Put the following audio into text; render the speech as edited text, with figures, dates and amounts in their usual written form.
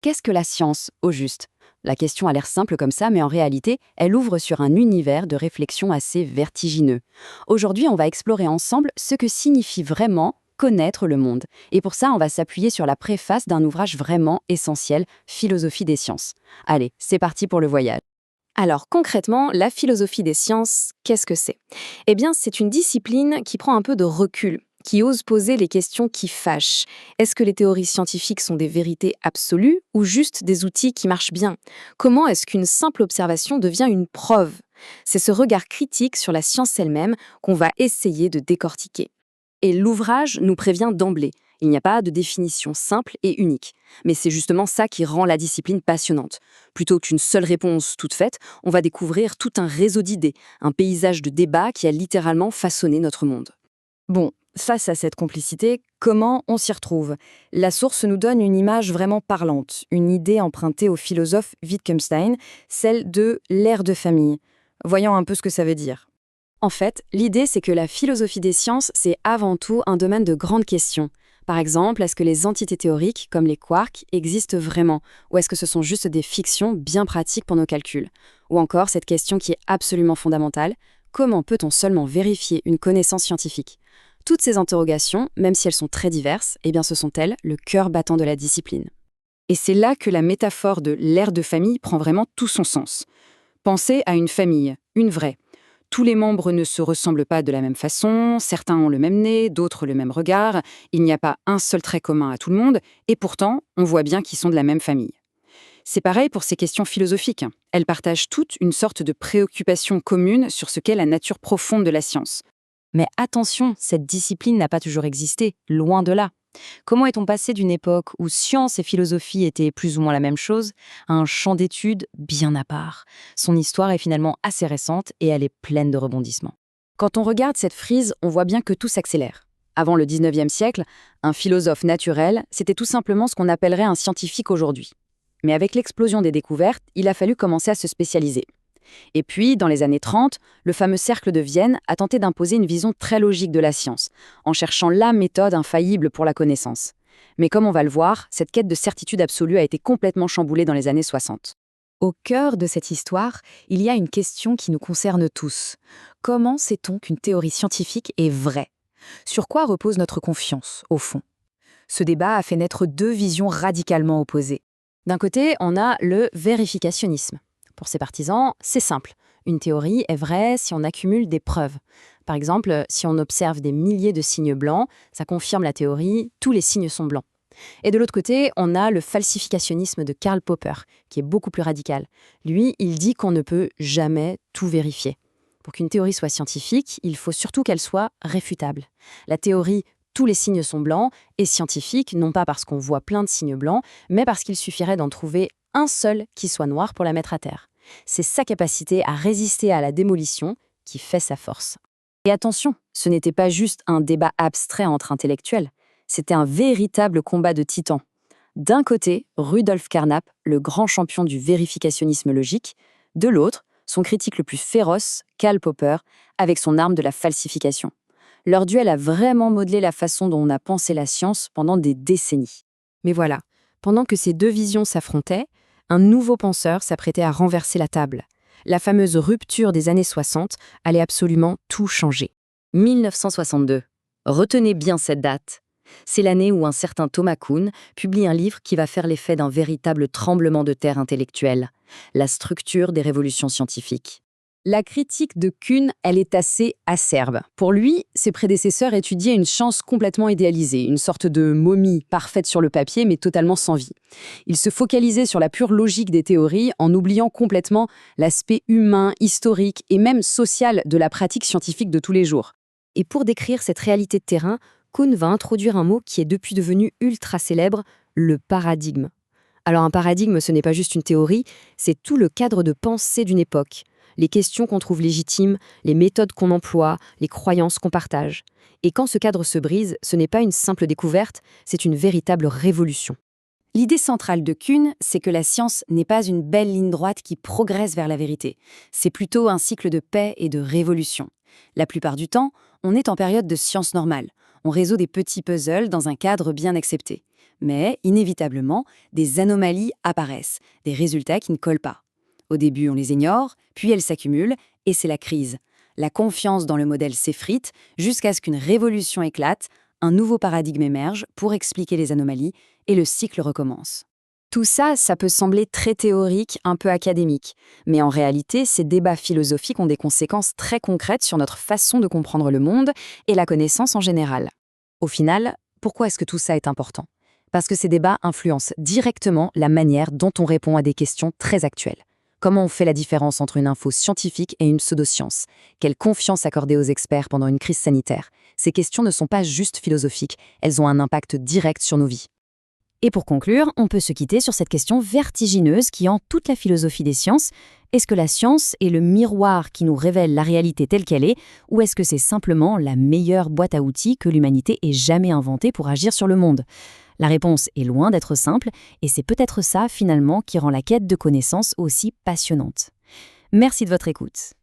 Qu'est-ce que la science, au juste? La question a l'air simple comme ça, mais en réalité, elle ouvre sur un univers de réflexion assez vertigineux. Aujourd'hui, on va explorer ensemble ce que signifie vraiment connaître le monde. Et pour ça, on va s'appuyer sur la préface d'un ouvrage vraiment essentiel, Philosophie des sciences. Allez, c'est parti pour le voyage. Alors concrètement, la philosophie des sciences, qu'est-ce que c'est? Eh bien, c'est une discipline qui prend un peu de recul, qui ose poser les questions qui fâchent. Est-ce que les théories scientifiques sont des vérités absolues ou juste des outils qui marchent bien? Comment est-ce qu'une simple observation devient une preuve? C'est ce regard critique sur la science elle-même qu'on va essayer de décortiquer. Et l'ouvrage nous prévient d'emblée. Il n'y a pas de définition simple et unique. Mais c'est justement ça qui rend la discipline passionnante. Plutôt qu'une seule réponse toute faite, on va découvrir tout un réseau d'idées, un paysage de débats qui a littéralement façonné notre monde. Bon, face à cette complicité, comment on s'y retrouve? La source nous donne une image vraiment parlante, une idée empruntée au philosophe Wittgenstein, celle de l'ère de famille. Voyons un peu ce que ça veut dire. En fait, l'idée, c'est que la philosophie des sciences, c'est avant tout un domaine de grandes questions. Par exemple, est-ce que les entités théoriques, comme les quarks, existent vraiment? Ou est-ce que ce sont juste des fictions bien pratiques pour nos calculs? Ou encore, cette question qui est absolument fondamentale, comment peut-on seulement vérifier une connaissance scientifique? Toutes ces interrogations, même si elles sont très diverses, eh bien ce sont elles le cœur battant de la discipline. Et c'est là que la métaphore de l'ère de famille prend vraiment tout son sens. Pensez à une famille, une vraie. Tous les membres ne se ressemblent pas de la même façon, certains ont le même nez, d'autres le même regard, il n'y a pas un seul trait commun à tout le monde, et pourtant, on voit bien qu'ils sont de la même famille. C'est pareil pour ces questions philosophiques. Elles partagent toutes une sorte de préoccupation commune sur ce qu'est la nature profonde de la science. Mais attention, cette discipline n'a pas toujours existé, loin de là. Comment est-on passé d'une époque où science et philosophie étaient plus ou moins la même chose à un champ d'études bien à part? Son histoire est finalement assez récente et elle est pleine de rebondissements. Quand on regarde cette frise, on voit bien que tout s'accélère. Avant le 19e siècle, un philosophe naturel, c'était tout simplement ce qu'on appellerait un scientifique aujourd'hui. Mais avec l'explosion des découvertes, il a fallu commencer à se spécialiser. Et puis, dans les années 30, le fameux cercle de Vienne a tenté d'imposer une vision très logique de la science, en cherchant la méthode infaillible pour la connaissance. Mais comme on va le voir, cette quête de certitude absolue a été complètement chamboulée dans les années 60. Au cœur de cette histoire, il y a une question qui nous concerne tous. Comment sait-on qu'une théorie scientifique est vraie? Sur quoi repose notre confiance, au fond? Ce débat a fait naître deux visions radicalement opposées. D'un côté, on a le vérificationnisme. Pour ses partisans, c'est simple. Une théorie est vraie si on accumule des preuves. Par exemple, si on observe des milliers de signes blancs, ça confirme la théorie, tous les signes sont blancs. Et de l'autre côté, on a le falsificationnisme de Karl Popper, qui est beaucoup plus radical. Lui, il dit qu'on ne peut jamais tout vérifier. Pour qu'une théorie soit scientifique, il faut surtout qu'elle soit réfutable. La théorie tous les signes sont blancs est scientifique, non pas parce qu'on voit plein de signes blancs, mais parce qu'il suffirait d'en trouver un seul qui soit noir pour la mettre à terre. C'est sa capacité à résister à la démolition qui fait sa force. Et attention, ce n'était pas juste un débat abstrait entre intellectuels, c'était un véritable combat de titans. D'un côté, Rudolf Carnap, le grand champion du vérificationnisme logique, de l'autre, son critique le plus féroce, Karl Popper, avec son arme de la falsification. Leur duel a vraiment modelé la façon dont on a pensé la science pendant des décennies. Mais voilà, pendant que ces deux visions s'affrontaient, un nouveau penseur s'apprêtait à renverser la table. La fameuse rupture des années 60 allait absolument tout changer. 1962. Retenez bien cette date. C'est l'année où un certain Thomas Kuhn publie un livre qui va faire l'effet d'un véritable tremblement de terre intellectuel, La structure des révolutions scientifiques. La critique de Kuhn, elle est assez acerbe. Pour lui, ses prédécesseurs étudiaient une science complètement idéalisée, une sorte de momie parfaite sur le papier mais totalement sans vie. Il se focalisait sur la pure logique des théories en oubliant complètement l'aspect humain, historique et même social de la pratique scientifique de tous les jours. Et pour décrire cette réalité de terrain, Kuhn va introduire un mot qui est depuis devenu ultra célèbre, le paradigme. Alors un paradigme, ce n'est pas juste une théorie, c'est tout le cadre de pensée d'une époque. Les questions qu'on trouve légitimes, les méthodes qu'on emploie, les croyances qu'on partage. Et quand ce cadre se brise, ce n'est pas une simple découverte, c'est une véritable révolution. L'idée centrale de Kuhn, c'est que la science n'est pas une belle ligne droite qui progresse vers la vérité. C'est plutôt un cycle de paix et de révolution. La plupart du temps, on est en période de science normale. On résout des petits puzzles dans un cadre bien accepté. Mais, inévitablement, des anomalies apparaissent, des résultats qui ne collent pas. Au début, on les ignore, puis elles s'accumulent, et c'est la crise. La confiance dans le modèle s'effrite jusqu'à ce qu'une révolution éclate, un nouveau paradigme émerge pour expliquer les anomalies, et le cycle recommence. Tout ça, ça peut sembler très théorique, un peu académique. Mais en réalité, ces débats philosophiques ont des conséquences très concrètes sur notre façon de comprendre le monde et la connaissance en général. Au final, pourquoi est-ce que tout ça est important? Parce que ces débats influencent directement la manière dont on répond à des questions très actuelles. Comment on fait la différence entre une info scientifique et une pseudoscience? Quelle confiance accorder aux experts pendant une crise sanitaire? Ces questions ne sont pas juste philosophiques, elles ont un impact direct sur nos vies. Et pour conclure, on peut se quitter sur cette question vertigineuse qui hante toute la philosophie des sciences. Est-ce que la science est le miroir qui nous révèle la réalité telle qu'elle est, ou est-ce que c'est simplement la meilleure boîte à outils que l'humanité ait jamais inventée pour agir sur le monde? La réponse est loin d'être simple, et c'est peut-être ça, finalement, qui rend la quête de connaissances aussi passionnante. Merci de votre écoute.